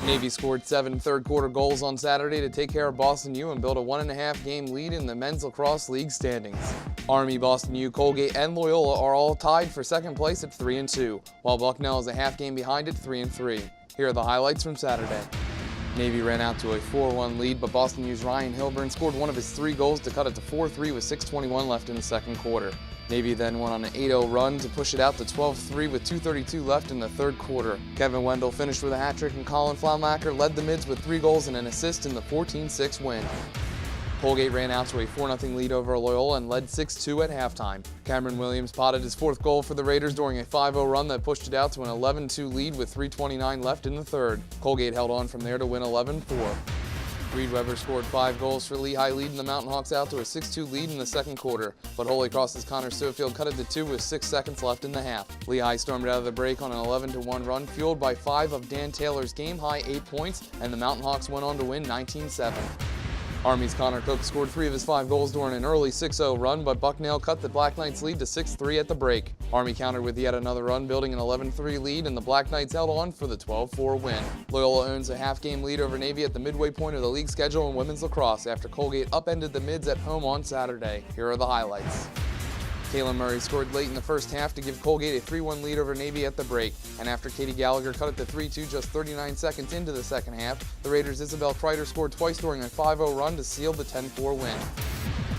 Navy scored 7 third-quarter goals on Saturday to take care of Boston U and build a 1.5-game lead in the men's lacrosse league standings. Army, Boston U, Colgate, and Loyola are all tied for second place at 3-2, while Bucknell is a half game behind at 3-3. Here are the highlights from Saturday. Navy ran out to a 4-1 lead, but Boston U's Ryan Hilburn scored one of his 3 goals to cut it to 4-3 with 6:21 left in the second quarter. Navy then went on an 8-0 run to push it out to 12-3 with 2:32 left in the third quarter. Kevin Wendell finished with a hat trick, and Colin Flaunlacker led the Mids with 3 goals and an assist in the 14-6 win. Colgate ran out to a 4-0 lead over Loyola and led 6-2 at halftime. Cameron Williams potted his 4th goal for the Raiders during a 5-0 run that pushed it out to an 11-2 lead with 3:29 left in the third. Colgate held on from there to win 11-4. Reed Weber scored 5 goals for Lehigh, leading the Mountain Hawks out to a 6-2 lead in the second quarter, but Holy Cross's Connor Sofield cut it to 2 with 6 seconds left in the half. Lehigh stormed out of the break on an 11-1 run, fueled by 5 of Dan Taylor's game-high 8 points, and the Mountain Hawks went on to win 19-7. Army's Connor Cook scored 3 of his 5 goals during an early 6-0 run, but Bucknell cut the Black Knights' lead to 6-3 at the break. Army countered with yet another run, building an 11-3 lead, and the Black Knights held on for the 12-4 win. Loyola owns a half-game lead over Navy at the midway point of the league schedule in women's lacrosse after Colgate upended the Mids at home on Saturday. Here are the highlights. Kaylin Murray scored late in the first half to give Colgate a 3-1 lead over Navy at the break, and after Katie Gallagher cut it to 3-2 just 39 seconds into the second half, the Raiders' Isabel Kreider scored twice during a 5-0 run to seal the 10-4 win.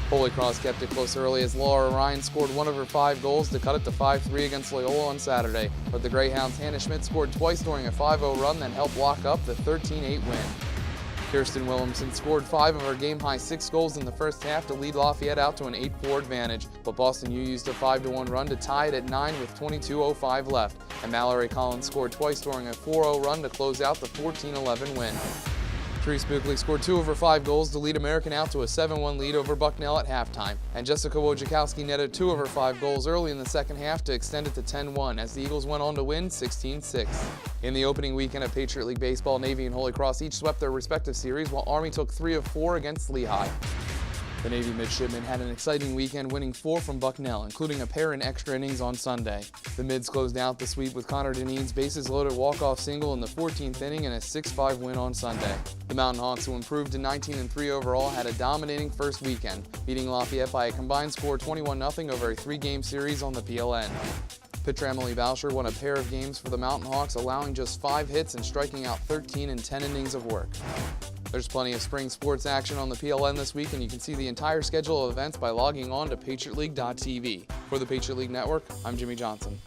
Holy Cross kept it close early as Laura Ryan scored 1 of her 5 goals to cut it to 5-3 against Loyola on Saturday, but the Greyhounds' Hannah Schmidt scored twice during a 5-0 run that helped lock up the 13-8 win. Kirsten Williamson scored 5 of her game-high 6 goals in the first half to lead Lafayette out to an 8-4 advantage, but Boston U used a 5-1 run to tie it at 9 with 22:05 left, and Mallory Collins scored twice during a 4-0 run to close out the 14-11 win. Therese Buckley scored 2 of her 5 goals to lead American out to a 7-1 lead over Bucknell at halftime, and Jessica Wojciechowski netted 2 of her 5 goals early in the second half to extend it to 10-1 as the Eagles went on to win 16-6. In the opening weekend of Patriot League baseball, Navy and Holy Cross each swept their respective series, while Army took 3 of 4 against Lehigh. The Navy midshipmen had an exciting weekend, winning 4 from Bucknell, including a pair in extra innings on Sunday. The Mids closed out the sweep with Connor Deneen's bases-loaded walk-off single in the 14th inning and a 6-5 win on Sunday. The Mountain Hawks, who improved to 19-3 overall, had a dominating first weekend, beating Lafayette by a combined score 21-0 over a 3-game series on the PLN. Pitcher Emily Boucher won a pair of games for the Mountain Hawks, allowing just 5 hits and striking out 13 in 10 innings of work. There's plenty of spring sports action on the PLN this week, and you can see the entire schedule of events by logging on to patriotleague.tv. For the Patriot League Network, I'm Jimmy Johnson.